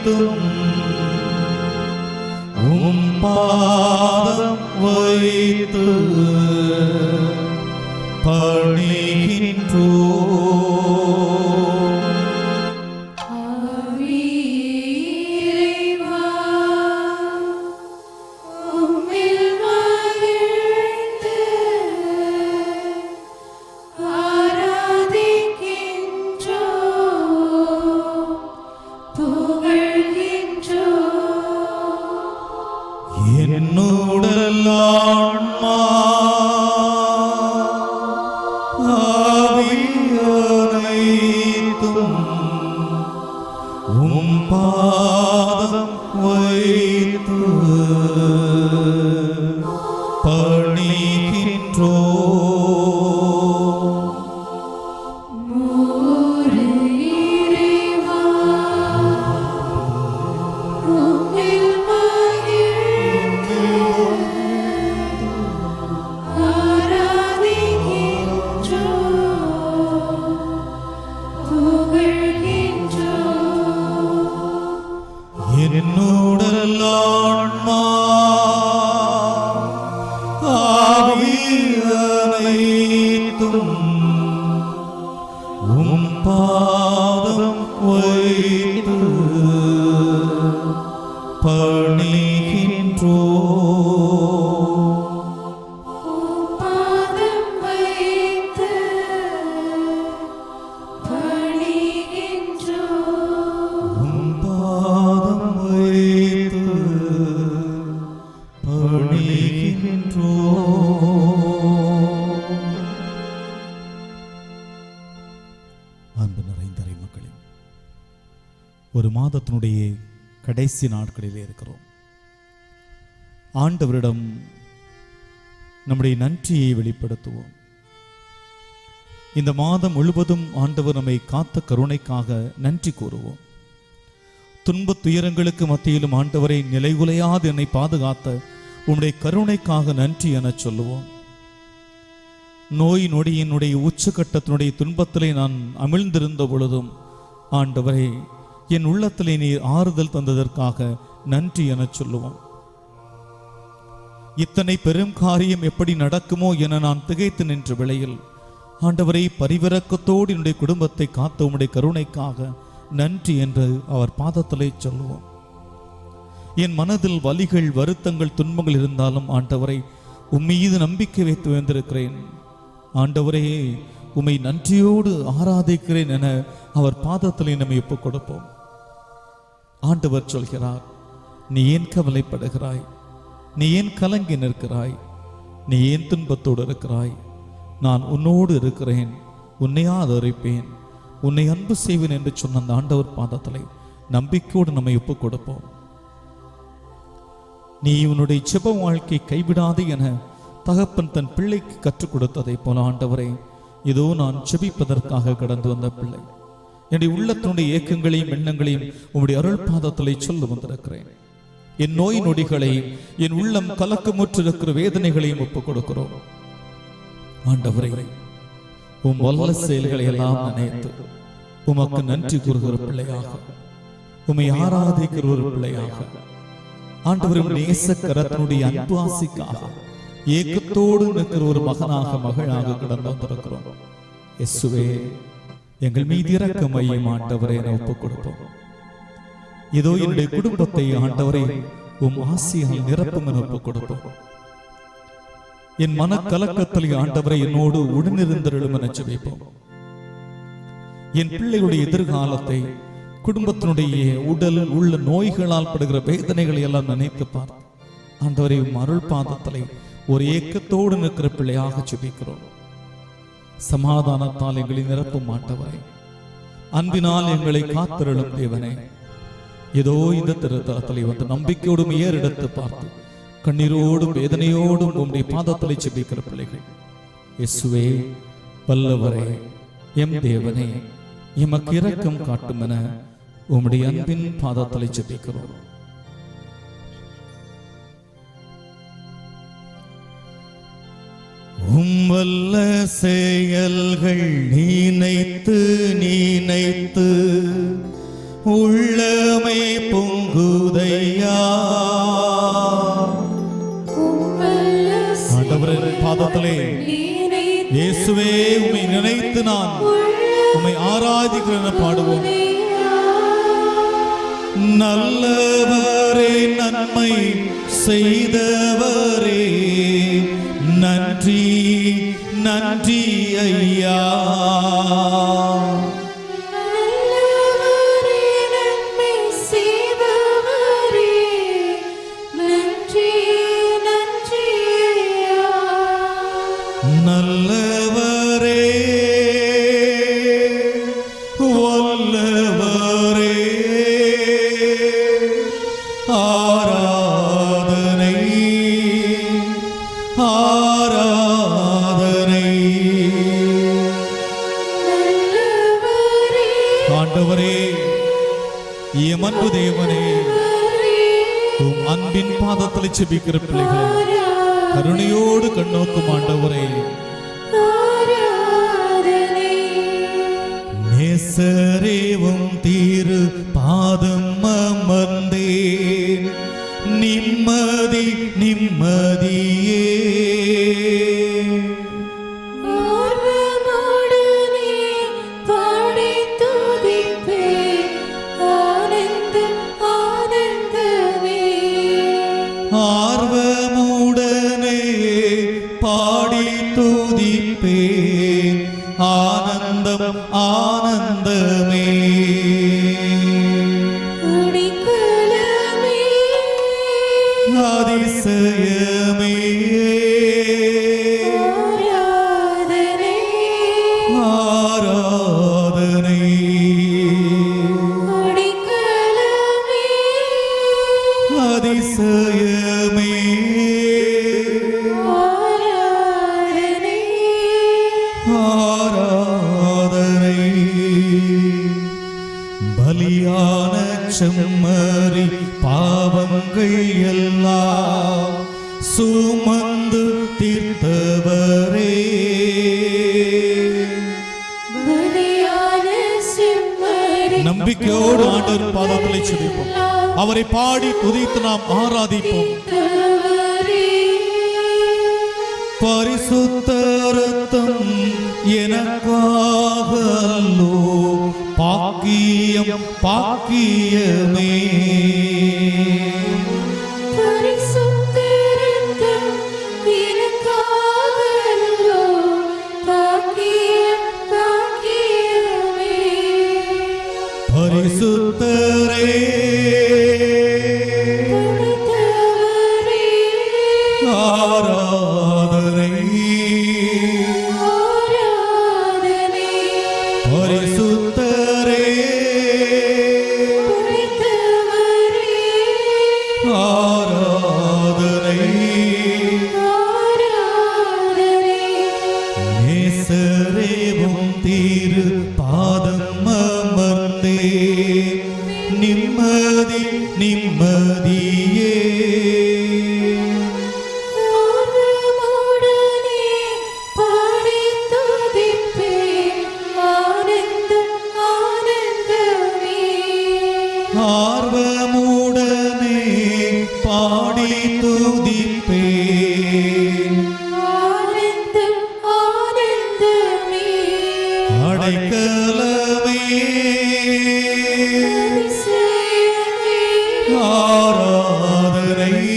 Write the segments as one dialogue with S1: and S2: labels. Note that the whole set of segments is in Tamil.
S1: வைத்தும் உம் பாதம் வைத்து பணிகின்றோம். என்னுடல் ஆன்மா ஆவியனைத்தும் உம் பாதம் வைத்து பணிகின்றோம். என்னுடல் ஆன்மா ஆவியனைத்தும் உம் பாதம் வைத்து பணிகின்றோம். அன்பு நிறைந்த மக்களே, ஒரு மாதத்தினுடைய கடைசி நாட்களிலே இருக்கிறோம். ஆண்டவரிடம் நம்முடைய நன்றியை வெளிப்படுத்துவோம். இந்த மாதம் முழுவதும் ஆண்டவர் நம்மை காத்த கருணைக்காக நன்றி கூறுவோம். துன்ப துயரங்களுக்கு மத்தியிலும் ஆண்டவரை நிலைகுலையாது என்னை பாதுகாத்த உம்முடைய கருணைக்காக நன்றி என சொல்லுவோம். நோய் நொடியினுடைய உச்சகட்டத்தினுடைய துன்பத்திலே நான் அமிழ்ந்திருந்த பொழுதும் ஆண்டவரே என் உள்ளத்திலே நீர் ஆறுதல் தந்ததற்காக நன்றி என சொல்லுவோம். இத்தனை பெரும் காரியம் எப்படி நடக்குமோ என நான் திகைத்து நின்ற வேளையில் ஆண்டவரை பரிவிரக்கத்தோடு என்னுடைய குடும்பத்தை காத்த உம்முடைய கருணைக்காக நன்றி என்று அவர் பாதத்திலே சொல்லுவோம். என் மனதில் வலிகள் வருத்தங்கள் துன்பங்கள் இருந்தாலும் ஆண்டவரை உம்மீது நம்பிக்கை வைத்து வந்திருக்கிறேன். ஆண்டவரே உம்மை நன்றியோடு ஆராதிக்கிறேன் என அவர் பாதத்திலே நம்மை ஒப்புக் கொடுப்போம். ஆண்டவர் சொல்கிறார், நீ ஏன் கவலைப்படுகிறாய்? நீ ஏன் கலங்கி நிற்கிறாய்? நீ ஏன் துன்பத்தோடு இருக்கிறாய்? நான் உன்னோடு இருக்கிறேன், உன்னை ஆதரிப்பேன், உன்னை அன்பு செய்வேன் என்று சொன்ன அந்த ஆண்டவர் பாதத்திலே நம்பிக்கையோடு நம்மை ஒப்புக் கொடுப்போம். நீ உன்னுடைய ஜெப வாழ்க்கை கைவிடாது என தகப்பன் தன் பிள்ளைக்கு கற்றுக் கொடுத்ததை போல ஆண்டவரே, இதோ நான் ஜெபிப்பதற்காக கடந்து வந்த பிள்ளை, என்னுடைய உள்ளத்தினுடைய ஏக்கங்களையும் எண்ணங்களையும் உம்முடைய அருள் பாதத்திலே சொல்ல வந்திருக்கிறேன். என் நோய் நொடிகளையும் என் உள்ளம் கலக்கமுற்றிருக்கிற வேதனைகளையும் ஒப்புக் கொடுக்கிறோம். ஆண்டவரே, உம் வல்ல செயல்களை எல்லாம் நினைத்து உமக்கு நன்றி கூறுகிற பிள்ளையாக, உம்மை ஆராதிக்கிற ஒரு பிள்ளையாக, ஆண்டவரும் நேச கரத்தினுடைய அன்பு ஆசிக்காக ஏக்கத்தோடு நிற்கிற ஒரு மகனாக மகளாக கடந்து வந்திருக்கிறோம். இயேசுவே, எங்கள் மீது இரக்கம் வையும் ஆண்டவரை என ஒப்புக் கொடுப்போம். இதோ என்னுடைய குடும்பத்தை ஆண்டவரை உம் ஆசியால் நிரப்பும் என ஒப்புக் கொடுப்போம். என் மன கலக்கத்தில் ஆண்டவரை என்னோடு உடனிருந்தருளும் என ஜெபிப்போம். என் பிள்ளைகளுடைய எதிர்காலத்தை, குடும்பத்தினுடைய உடல் உள்ள நோய்களால் படுகிற வேதனைகளை எல்லாம் நினைத்து பார்த்து ஆண்டவரை அருள் பாதத்திலே ஒரு ஏக்கத்தோடு நிற்கிற பிள்ளையாக ஜெபிக்கிறோம். சமாதானத்தால் எங்களை நிரப்பும் ஆண்டவரை, அன்பினால் எங்களை காத்திருளும் தேவனே, ஏதோ இந்த திருத்தலத்திலே வந்து நம்பிக்கையோடும் ஏறெடுத்து பார்த்து கண்ணீரோடும் வேதனையோடும் உம்முடைய பாதத்திலே ஜெபிக்கிற பிள்ளைகள், இயேசுவே வல்லவரே, எம் தேவனே, எமக்கு இரக்கம் காட்டும் என உம்முடைய அன்பின் பாதத்திலே ஜெபிக்கிறோம். உம் வல்ல செயல்கள் நினைத்து உள்ளமே பொங்குதையா. ஆண்டவரின் பாதத்திலே இயேசுவே உம்மை நினைத்து நான் உம்மை ஆராதிக்கிறேன் பாடுவோம். நல்லவரே, நன்மை செய்தவரே, நன்றி நன்றி ஐயா. நல்லவரே, வல்லவரே, ஆராதனை ஆராதனை. ஆண்டவரே, எம் அன்பு தேவனே, உம் அன்பின் பாதத்தில் செபிக்கிற பிள்ளைகளை கருணையோடு கண்ணோக்கும் ஆண்டவரே. நேசரேவும் தீரு பாதம் அமர்ந்தேன், நிம்மதி நிம்மதியே. ஆர்வமுடனே பாடி துதிப்பேன், ஆனந்தம் ஆனந்தமே. அதிசயமே, ஆராதனை அதிசயமே, ஆராதனை. பலியான செம்மறி பாவங்கள் எல்லாம் சுமந்து தீர்த்தவரே, நம்பிக்கையோடு ஆண்டவர் பாதங்களை செபிப்போம். அவரை பாடி துதித்து நாம் ஆராதிப்போம். பரிசுத்த ரத்தம் எனக்காக அல்லோ, பாக்கியம் பாக்கியமே. பரிசுத்தரே, ஆராதனை பரிசுத்தரே, ஆராதனை. நேசரேவும் தீரு பாதம் அமர்ந்தே, நிம்மதி நிம்மதியே. ஆர்வமுடனே பாடி துதிப்பேன், அடைக்கலமே, ஆராதனை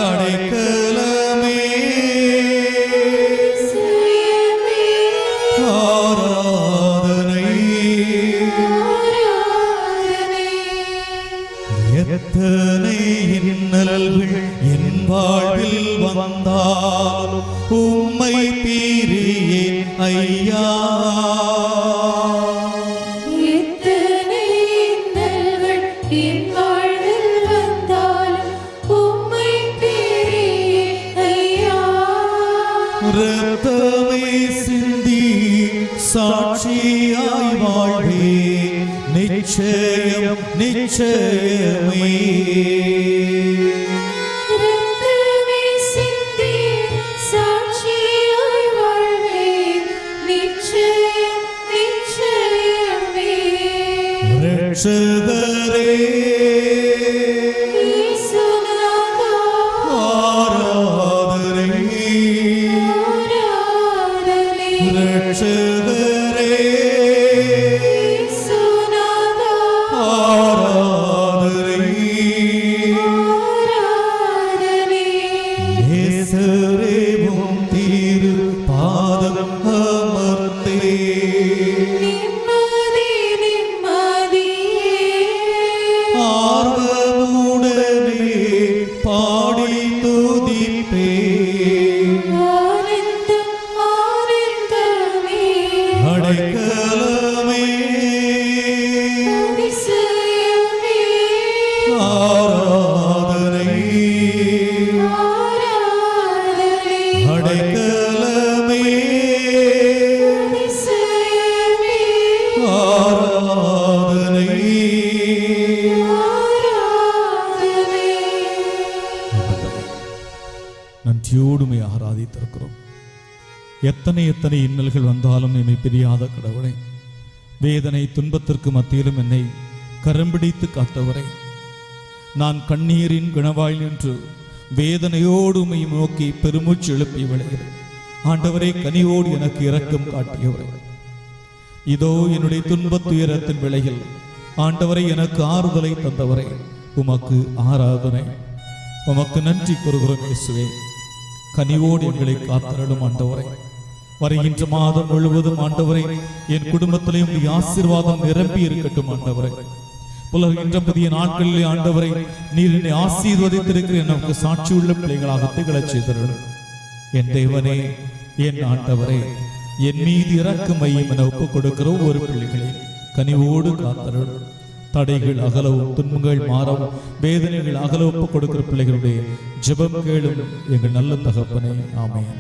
S1: அடைக்கலமே, ஆராதனை. எத்தனை இன்னல்கள் என் வாழ்வில் வந்தாலும் உம்மை பிரியேன் ஐயா. ரத்தமே சிந்தி சாட்சியாய் வாழ்வே, நிச்சயம் நிச்சயமே.
S2: சாட்சியாய் வாழ்வே, நிச்சயம் நிச்சயம்.
S1: ரட்சகரே நன்றியோடுமை ஆராதித்திருக்கிறோம். எத்தனை எத்தனை இன்னல்கள் வந்தாலும் என்னை பிரியாத கடவுளை, வேதனை துன்பத்திற்கு மத்தியிலும் என்னை கரம்பிடித்து காத்தவரை, நான் கண்ணீரின் கணவாய் நின்று வேதனையோடு உம்மை நோக்கி பெருமூச்சு எழுப்பி விளைகிறேன். ஆண்டவரே, கனிவோடு எனக்கு இரக்கம் காட்டியவரை, இதோ என்னுடைய துன்பத் துயரத்தின் விலையில் ஆண்டவரை எனக்கு ஆறுதலை தந்தவரை, உமக்கு ஆராதனை, உமக்கு நன்றி கூறுகிறோம். இயேசுவே, கனிவோடு எங்களை காத்தருளும் ஆண்டவரை. வருகின்ற மாதம் முழுவதும் ஆண்டவரை என் குடும்பத்திலேயும் ஆசீர்வாதம் நிரம்பி இருக்கட்டும் ஆண்டவரை. புலர்கின்ற புதிய நாட்களிலே ஆண்டவரை நீர் என்னை ஆசீர்வதித்திருக்கிற எனக்கு சாட்சி உள்ள பிள்ளைகளாக திகழச் செய்தருளும். என் தேவனே, என் ஆண்டவரை, என் மீது இரக்கம் வையும் என ஒப்புக் கொடுக்கிற ஒவ்வொரு பிள்ளைகளை கனிவோடு காத்தருளும். தடைகள் அகலவும், துன்பங்கள் மாறவும், வேதனைகள் அகல ஒப்புக் கொடுக்கிற பிள்ளைகளுடைய ஜெபம் கேளும் எங்கள் நல்ல தகப்பனே. ஆமென்.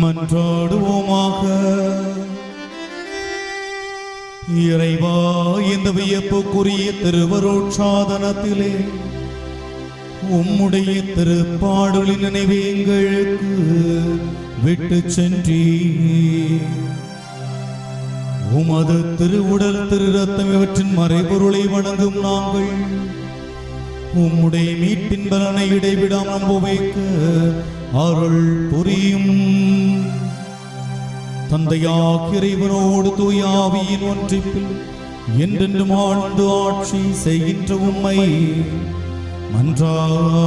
S1: மன்றாடுவோமாக. இறைவா, இந்த வியப்புக்குரிய திருவருட்சாதனத்திலே உம்முடைய திருப்பாடுகளின் நினைவை எங்களுக்கு விட்டு சென்றீ. உமது திருவுடல் திரு ரத்தம் இவற்றின் மறைபொருளை வணங்கும் நாங்கள் உம்முடைய மீட்பின் பலனை இடைவிடாமல் அனுபவிக்க அருள் புரியும். தந்தையாகிய இறைவனோடு தூய ஆவியின் ஒன்றிப்பில் என்றென்றும் ஆழ்ந்து ஆட்சி செய்கின்ற உம்மை மன்றாடுகின்றோம்.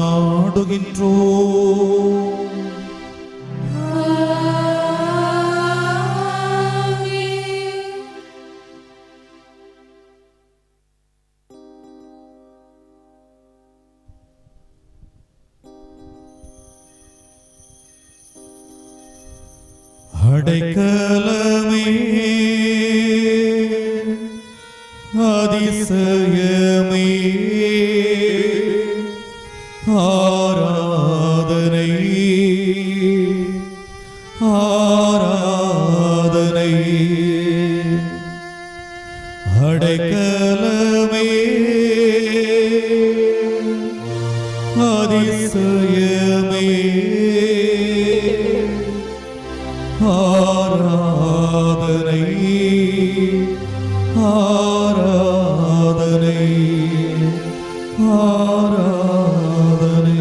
S1: அடைக்கலமே அதிசயமே ஆராதனை ஆராதனை அடைக்கலமே அதிசயமே ஆராதனை ஆராதனை ஆராதனை ஆராதனை